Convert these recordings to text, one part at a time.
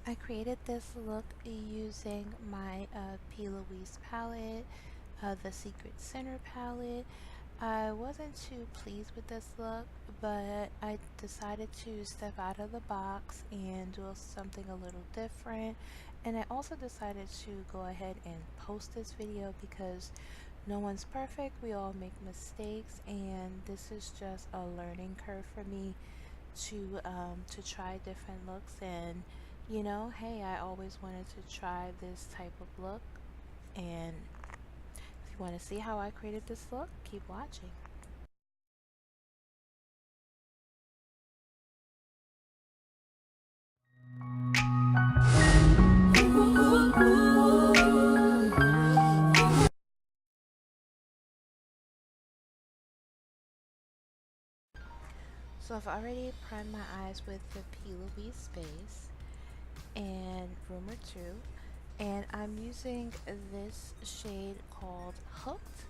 I created this look using my P. Louise palette, the Secret Center palette. I wasn't too pleased with this look, but I decided to step out of the box and do something a little different. And I also decided to go ahead and post this video because no one's perfect, we all make mistakes, and this is just a learning curve for me to try different looks. And hey, I always wanted to try this type of look, and if you want to see how I created this look, keep watching. So I've already primed my eyes with the P. Louise base and Rumor 2, and I'm using this shade called Hooked,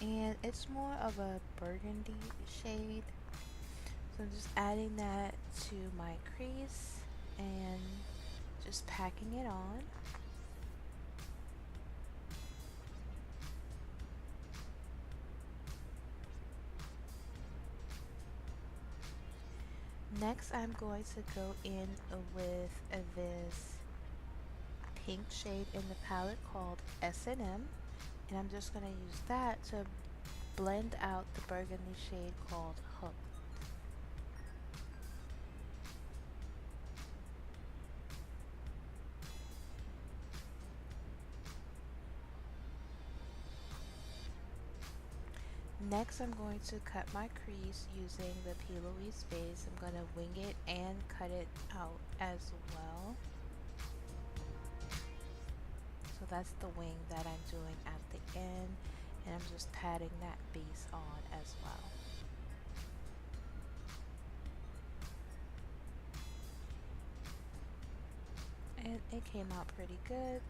and it's more of a burgundy shade. So I'm just adding that to my crease and just packing it on. Next, I'm going to go in with this pink shade in the palette called S&M, and I'm just going to use that to blend out the burgundy shade called Hook. Next, I'm going to cut my crease using the P. Louise base. I'm going to wing it and cut it out as well. So that's the wing that I'm doing at the end, and I'm just patting that base on as well. And it came out pretty good.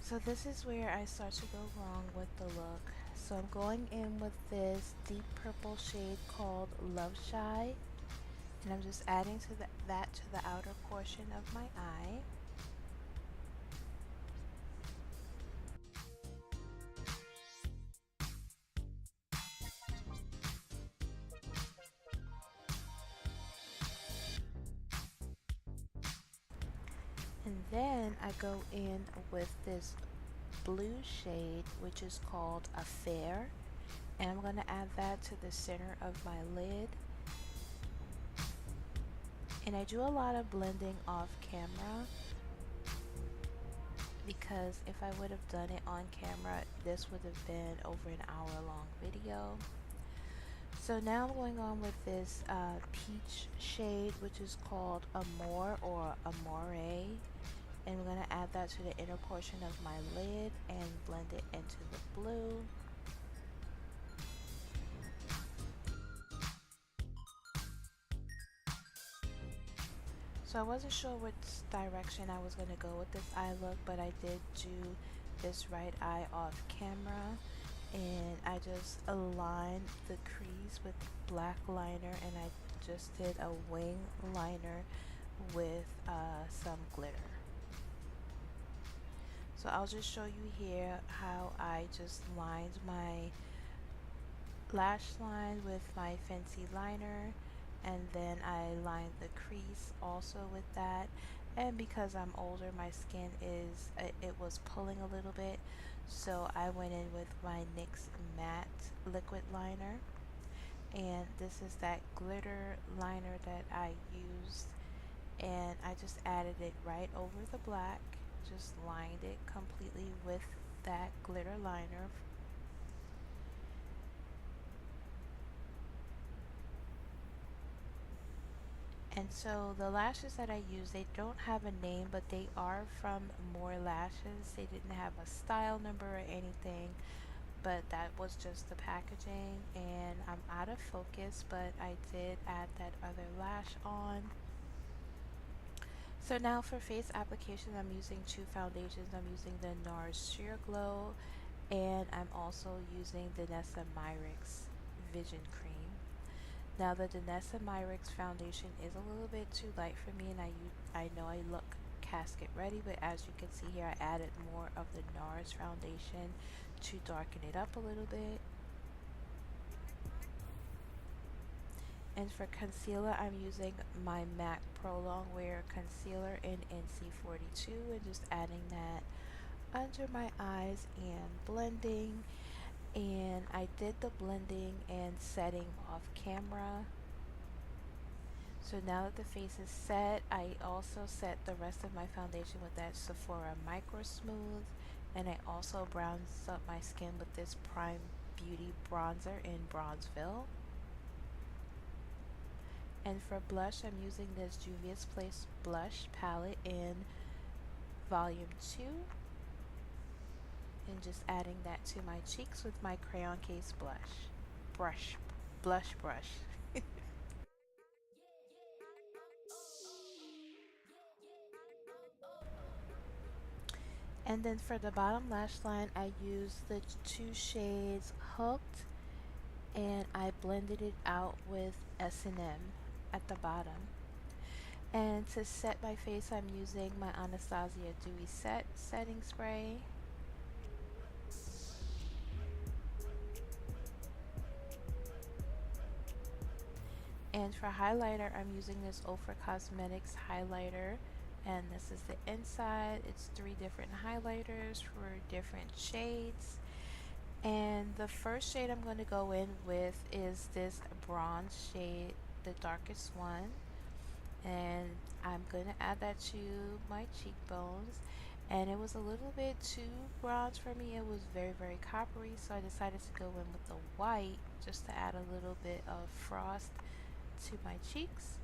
So this is where I start to go wrong with the look. So I'm going in with this deep purple shade called Love Shy, and I'm just adding to that to the outer portion of my eye. And then I go in with this blue shade, which is called Affair, and I'm going to add that to the center of my lid. And I do a lot of blending off camera because if I would have done it on camera, this would have been over an hour-long video. So now I'm going on with this peach shade, which is called Amore or Amore, and I'm going to add that to the inner portion of my lid and blend it into the blue. So I wasn't sure which direction I was going to go with this eye look, but I did do this right eye off camera, and I just aligned the crease with black liner, and I just did a wing liner with some glitter. So I'll just show you here how I just lined my lash line with my Fenty liner, and then I lined the crease also with that. And because I'm older, my skin it was pulling a little bit, so I went in with my NYX matte liquid liner, and this is that glitter liner that I used, and I just added it right over the black, just lined it completely with that glitter liner. And so the lashes that I use, they don't have a name, but they are from More Lashes. They didn't have a style number or anything, but that was just the packaging. And I'm out of focus, but I did add that other lash on. So now for face application, I'm using two foundations. I'm using the NARS Sheer Glow, and I'm also using the Nessa Myricks Vision Cream. Now the Danessa Myricks foundation is a little bit too light for me, and I know I look casket ready, but as you can see here, I added more of the NARS foundation to darken it up a little bit. And for concealer, I'm using my MAC Pro Longwear Concealer in NC42 and just adding that under my eyes and blending. And I did the blending and setting off camera. So now that the face is set, I also set the rest of my foundation with that Sephora Micro Smooth, and I also bronzed up my skin with this Prime Beauty bronzer in Bronzeville. And for blush, I'm using this Juvia's Place blush palette in volume 2 and just adding that to my cheeks with my crayon case blush brush. And then for the bottom lash line, I used the two shades Hooked, and I blended it out with S&M at the bottom. And to set my face, I'm using my Anastasia Dewy Set setting spray. And for highlighter, I'm using this Ofra Cosmetics highlighter, and this is the inside. It's 3 different highlighters for different shades. And the first shade I'm going to go in with is this bronze shade, the darkest one. And I'm going to add that to my cheekbones. And it was a little bit too bronze for me. It was very, very coppery, so I decided to go in with the white just to add a little bit of frost to my cheeks.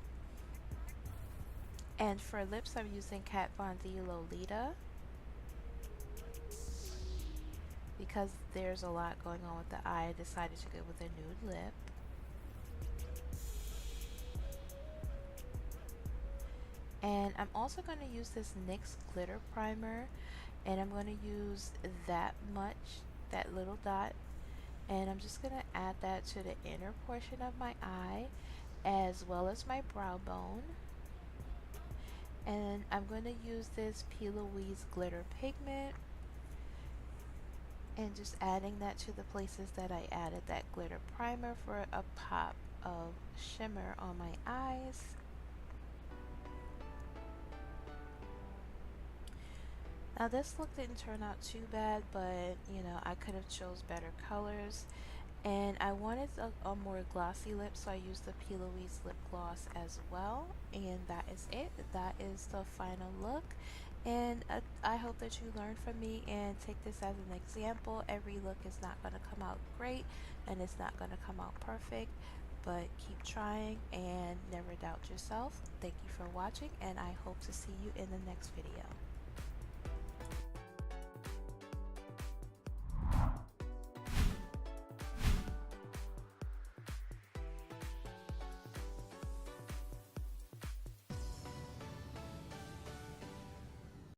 And for lips, I'm using Kat Von D Lolita because there's a lot going on with the eye. I decided to go with a nude lip. And I'm also going to use this NYX glitter primer, and I'm going to use that much, that little dot, and I'm just going to add that to the inner portion of my eye as well as my brow bone. And I'm going to use this P. Louise glitter pigment and just adding that to the places that I added that glitter primer for a pop of shimmer on my eyes. Now this look didn't turn out too bad, but you know, I could have chose better colors. And I wanted a more glossy lip, so I used the P. Louise lip gloss as well. And that is it. That is the final look. And I hope that you learn from me and take this as an example. Every look is not going to come out great, and it's not going to come out perfect, but keep trying and never doubt yourself. Thank you for watching, and I hope to see you in the next video.